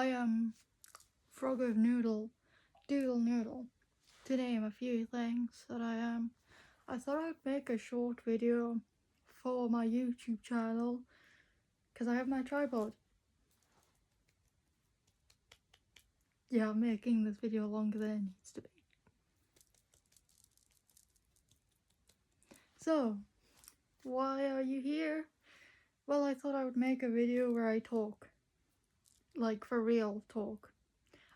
I am Frog of Noodle, Doodle Noodle, to name a few things that I am. I thought I'd make a short video for my YouTube channel because I have my tripod. Yeah, I'm making this video longer than it needs to be. So, why are you here? Well, I thought I would make a video where I talk. Like, for real talk.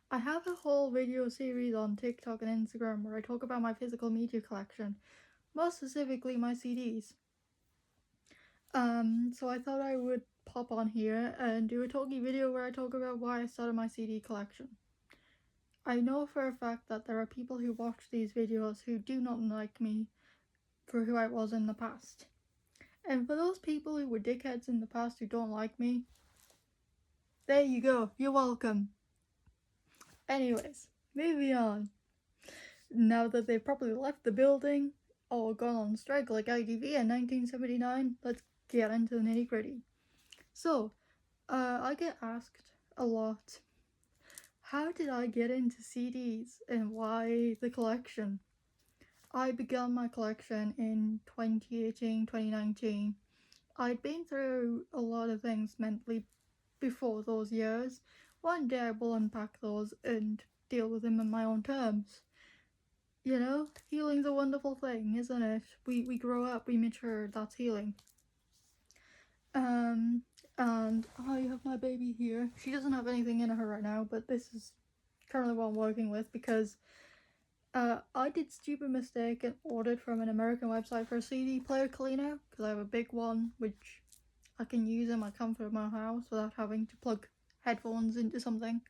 I have a whole video series on TikTok and Instagram where I talk about my physical media collection, most specifically my CDs. So I thought I would pop on here and do a talky video where I talk about why I started my CD collection. I know for a fact that there are people who watch these videos who do not like me for who I was in the past. And for those people who were dickheads in the past who don't like me, there you go, you're welcome. Anyways, moving on. Now that they've probably left the building or gone on strike like ITV in 1979, let's get into the nitty gritty. So, I get asked a lot, how did I get into CDs and why the collection? I began my collection in 2018, 2019. I'd been through a lot of things mentally before those years. One day I will unpack those and deal with them on my own terms. You know, healing's a wonderful thing, isn't it? We grow up, we mature, that's healing. And I have my baby here. She doesn't have anything in her right now, but this is currently what I'm working with because I did stupid mistake and ordered from an American website for a CD player cleaner because I have a big one which I can use in my comfort of my house without having to plug headphones into something.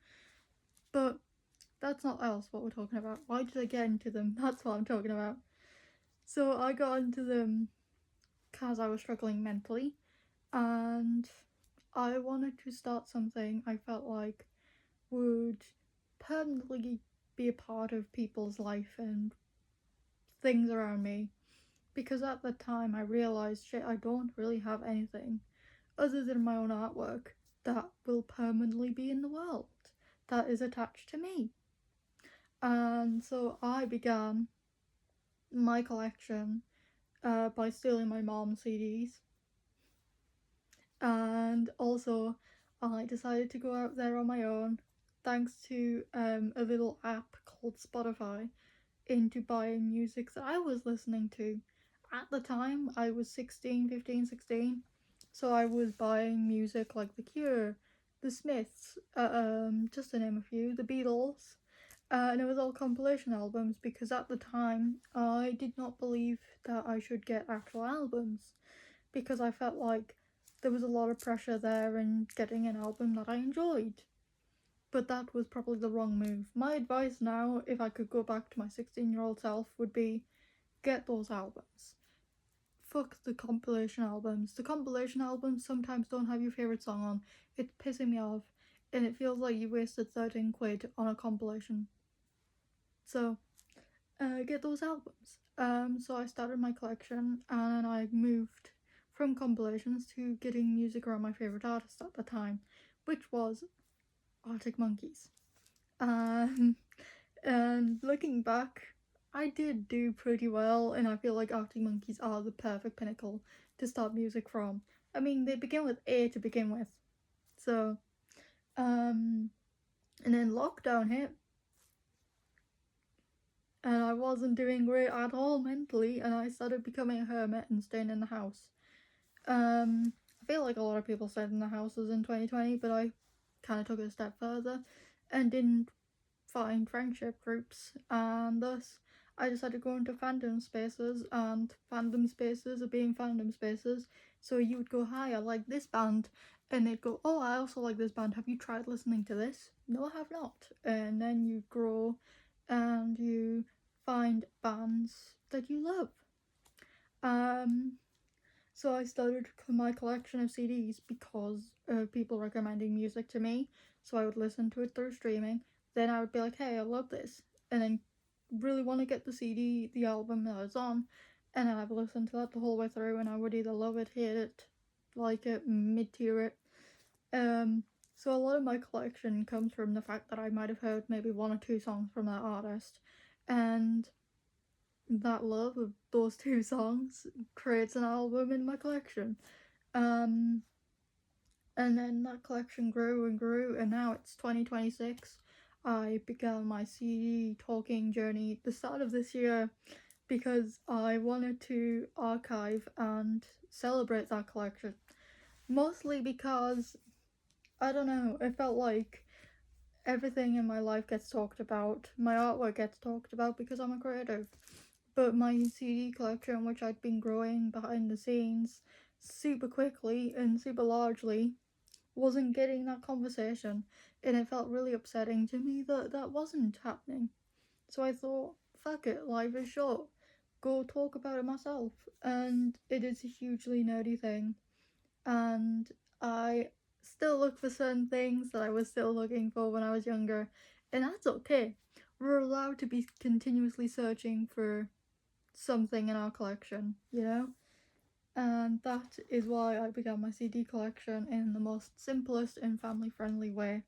But that's not else what we're talking about. Why did I get into them? That's what I'm talking about. So I got into them because I was struggling mentally and I wanted to start something I felt like would permanently be a part of people's life and things around me, because at the time I realised shit, I don't really have anything other than my own artwork that will permanently be in the world, that is attached to me. And so I began my collection by stealing my mom's CDs. And also I decided to go out there on my own, thanks to a little app called Spotify, into buying music that I was listening to. At the time I was 15, 16, so I was buying music like The Cure, The Smiths, just to name a few, The Beatles, and it was all compilation albums because at the time I did not believe that I should get actual albums because I felt like there was a lot of pressure there in getting an album that I enjoyed. But that was probably the wrong move. My advice now, if I could go back to my 16-year-old self, would be get those albums. Fuck the compilation albums. The compilation albums sometimes don't have your favourite song on. It's pissing me off, and it feels like you wasted 13 quid on a compilation. So, get those albums. So I started my collection and I moved from compilations to getting music around my favourite artist at the time, which was Arctic Monkeys. And looking back, I did do pretty well, and I feel like Arctic Monkeys are the perfect pinnacle to start music from. I mean, they begin with A to begin with. So, and then lockdown hit, and I wasn't doing great at all mentally, and I started becoming a hermit and staying in the house. I feel like a lot of people stayed in the houses in 2020, but I kind of took it a step further and didn't find friendship groups, and thus I decided to go into fandom spaces, and fandom spaces are being fandom spaces. So you would go, hi, I like this band, and they'd go, oh, I also like this band, have you tried listening to this? No, I have not. And then you grow and you find bands that you love. So I started my collection of CDs because of people recommending music to me, so I would listen to it through streaming. Then I would be like, hey, I love this, and then really want to get the CD, the album that it's on, and then I've listened to that the whole way through, and I would either love it, hate it, like it, mid-tier it. So a lot of my collection comes from the fact that I might have heard maybe one or two songs from that artist, and that love of those two songs creates an album in my collection. Um, and then that collection grew and grew, and now it's 2026. I began my CD talking journey at the start of this year because I wanted to archive and celebrate that collection. Mostly because, I don't know, it felt like everything in my life gets talked about, my artwork gets talked about because I'm a creative. But my CD collection, which I'd been growing behind the scenes super quickly and super largely, wasn't getting that conversation, and it felt really upsetting to me that that wasn't happening. So I thought, fuck it, life is short. Go talk about it myself. And it is a hugely nerdy thing. And I still look for certain things that I was still looking for when I was younger. And that's okay. We're allowed to be continuously searching for something in our collection, you know? And that is why I began my CD collection in the most simplest and family friendly way.